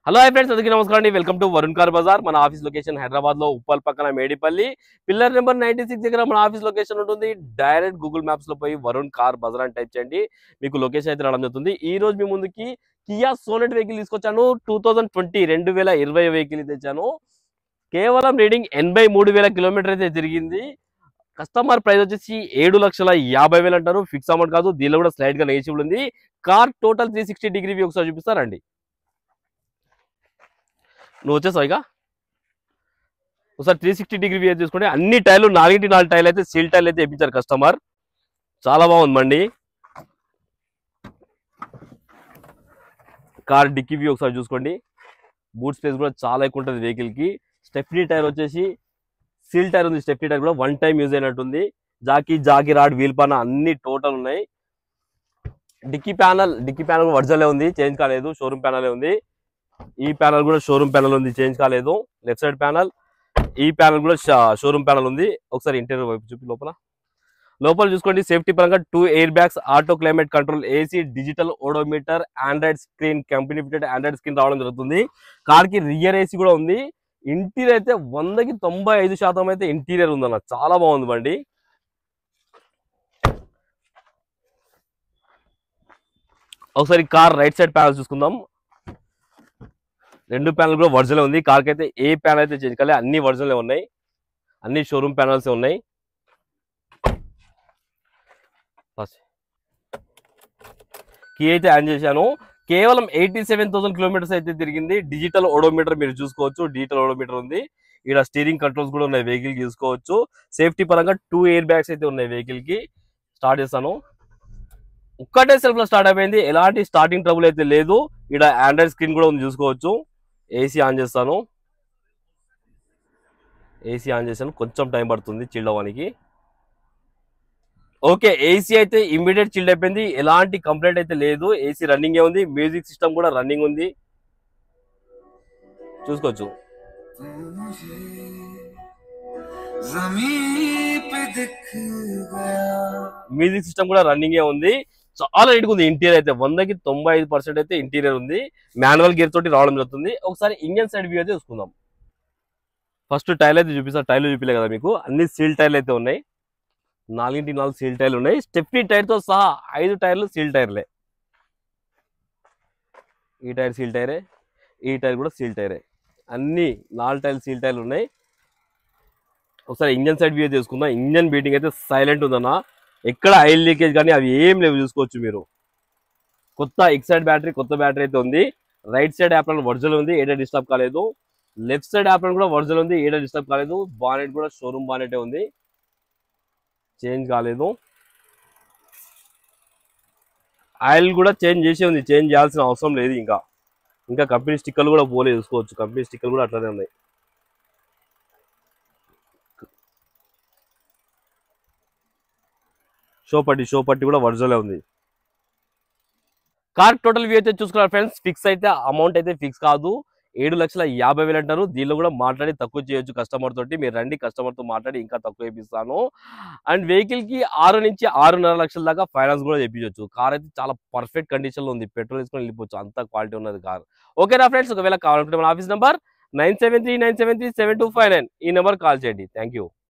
Hello hi friends, అందరికీ నమస్కారం అండి. Welcome to Varun car bazaar. మన ఆఫీస్ లొకేషన్ హైదరాబాద్ లో ఉప్పల్ పక్కన మేడిపల్లి పిల్లర్ నెంబర్ 96 దగ్గర మన ఆఫీస్ లొకేషన్ ఉంటుంది. డైరెక్ట్ గూగుల్ మ్యాప్స్ లో పోయి వరుణ్ కార్ బజార్ అని టైప్ చేయండి, మీకు లొకేషన్ అయితే రావడం జరుగుతుంది. ఈ రోజు మీ ముందుకి కియా సోనెట్ వెహికల్ తీసుకొచ్చాను. 2020 వెహికల్ తెచ్చాను. కేవలం రీడింగ్ 83,000 కిలోమీటర్ అయితే తిరిగింది. కస్టమర్ ప్రైస్ వచ్చేసి 7,50,000 అంటారు. ఫిక్స్ అమౌంట్ కాదు, దీనిలో కూడా స్లైడ్ గా నెగిషియబుల్ ఉంది. కార్ టోటల్ 360 డిగ్రీ వ్యూ ఒకసారి చూపిస్తారండి. నువ్వు వచ్చేసావు ఇక ఒకసారి 360 డిగ్రీ వ్యూ చూసుకుంటే అన్ని టైర్లు 4 టైర్లు అయితే సీల్ టైర్లు అయితే వేయించారు కస్టమర్. చాలా బాగుంది బండి. కార్ డిక్కీ వ్యూ ఒకసారి చూసుకోండి. బూట్ స్పేస్ కూడా చాలా ఎక్కువ ఉంటుంది వెహికల్ కి. స్టెఫ్నీ టైర్ వచ్చేసి సీల్ టైర్ ఉంది. స్టెఫ్నీ టైర్ కూడా 1 టైం యూజ్ అయినట్టుంది. జాకీ రాడ్ వీల్ పాన అన్ని టోటల్ ఉన్నాయి. డిక్కీ ప్యానల్ వర్జలే ఉంది, చేంజ్ కాలేదు. షోరూమ్ ప్యానలే ఉంది. ఈ ప్యానల్ కూడా షోరూమ్ ప్యానల్ ఉంది, చేంజ్ కాలేదు. లెఫ్ట్ సైడ్ ప్యానల్, ఈ ప్యానల్ కూడా షోరూమ్ ప్యానల్ ఉంది. ఒకసారి ఇంటీరియర్ వైపు చూపి లోపల చూసుకోండి. సేఫ్టీ పరంగా 2 air bags, auto climate control, AC, digital odometer, Android screen, company fitted Android screen రావడం జరుగుతుంది. కార్ కి రియర్ ఏసీ కూడా ఉంది. ఇంటీరియర్ అయితే 100కి 95% అయితే ఇంటీరియర్ ఉందన్న, చాలా బాగుంది బండి. ఒకసారి కార్ రైట్ సైడ్ ప్యానల్ చూసుకుందాం. 2 ప్యానల్ కూడా వర్జన్ ఉంది. కార్ కి అయితే ఏ ప్యానల్ అయితే చేంజ్ కాలే, అన్ని వర్జన్లే ఉన్నాయి. అన్ని షోరూమ్ ప్యానల్స్ ఉన్నాయి. కీ అయితే ఆన్ చేశాను. కేవలం 87,000 కిలోమీటర్స్ అయితే తిరిగింది. డిజిటల్ ఓడోమీటర్ మీరు చూసుకోవచ్చు. డిజిటల్ ఓడోమీటర్ ఉంది. ఇక్కడ స్టీరింగ్ కంట్రోల్స్ కూడా ఉన్నాయి, వెహికల్ కి చూసుకోవచ్చు. సేఫ్టీ పరంగా 2 ఎయిర్ బ్యాగ్స్ అయితే ఉన్నాయి వెహికల్ కి. స్టార్ట్ చేస్తాను. ఒక్కటే సెల్ఫ్ లో స్టార్ట్ అయిపోయింది. ఎలాంటి స్టార్టింగ్ ట్రబుల్ అయితే లేదు. ఇక్కడ ఆండ్రాయిడ్ స్క్రీన్ కూడా ఉంది, చూసుకోవచ్చు. ఏసీ ఆన్ చేస్తాను. కొంచెం టైం పడుతుంది చిల్డ్ అవ్వడానికి. ఓకే, ఏసీ అయితే ఇమ్మీడియట్ చిల్డ్ అయిపోయింది. ఎలాంటి కంప్లైంట్ అయితే లేదు. ఏసీ రన్నింగ్ ఉంది. మ్యూజిక్ సిస్టమ్ కూడా రన్నింగ్ ఉంది, చూసుకోవచ్చు. మ్యూజిక్ సిస్టమ్ కూడా రన్నింగ్ ఉంది. చాలా నీట్ ఉంది. ఇంటీరియర్ అయితే 100కి 95% అయితే ఇంటీరియర్ ఉంది. మాన్యువల్ గేర్ తోటి రావడం జరుగుతుంది. ఒకసారి ఇంజన్ సైడ్ వ్యూ అయితే చూసుకుందాం. ఫస్ట్ టైర్లు అయితే చూపిస్తారు. టైర్లు చూపిలే కదా మీకు, అన్ని సీల్ టైర్లు అయితే ఉన్నాయి. 4 సీల్ టైర్లు ఉన్నాయి. స్టెఫ్నీ టైర్ తో సహా 5 టైర్లు సీల్ టైర్లే. ఈ టైర్ సీల్ టైరే, ఈ టైర్ కూడా సీల్ టైరే. అన్ని 4 టైర్లు సీల్ టైర్లు ఉన్నాయి. ఒకసారి ఇంజన్ సైడ్ వ్యూ చేసుకుందాం. ఇంజన్ బీటింగ్ అయితే సైలెంట్ ఉందన్న, ఎక్కడ ఆయిల్ లీకేజ్ కానీ అవి ఏం లేవు, చూసుకోవచ్చు మీరు. కొత్త ఎక్సైడ్ బ్యాటరీ, కొత్త బ్యాటరీ అయితే ఉంది. రైట్ సైడ్ యాప్రన్ వర్జల్ ఉంది, ఏడా డిస్టర్బ్ కాలేదు. లెఫ్ట్ సైడ్ యాప్రన్ కూడా వర్జల్ ఉంది, ఏడా డిస్టర్బ్ కాలేదు. బానెట్ కూడా షోరూమ్ బానెటే ఉంది, చేంజ్ కాలేదు. ఆయిల్ కూడా చేంజ్ చేసే ఉంది, చేంజ్ చేయాల్సిన అవసరం లేదు. ఇంకా కంపెనీ స్టిక్కర్లు కూడా పోలేదు, చూసుకోవచ్చు. కంపెనీ స్టిక్కర్లు కూడా అట్లానే ఉన్నాయి. షో పట్టి కూడా వర్జలే ఉంది. కార్ టోటల్ వ్యూ అయితే చూసుకున్నారు ఫ్రెండ్స్. ఫిక్స్ అయితే అమౌంట్ అయితే ఫిక్స్ కాదు, 7,50,000 అంటారు. దీనిలో కూడా మాట్లాడి తక్కువ చేయొచ్చు కస్టమర్ తోటి. మీరు రండి, కస్టమర్ తో మాట్లాడి ఇంకా తక్కువ వేపిస్తాను. అండ్ వెహికల్ కి 6 నుంచి 6.5 లక్షల దాకా ఫైనాన్స్ కూడా చేయించవచ్చు. కార్ అయితే చాలా పర్ఫెక్ట్ కండిషన్ లో ఉంది. పెట్రోల్ వేసుకొని వెళ్ళిపోవచ్చు, అంత క్వాలిటీ ఉన్నది కార్. ఓకేనా ఫ్రెండ్స్, ఒకవేళ కావాలనుకుంటే మన ఆఫీస్ నెంబర్ 9739737259 ఈ నెంబర్ కాల్ చేయండి. Thank you.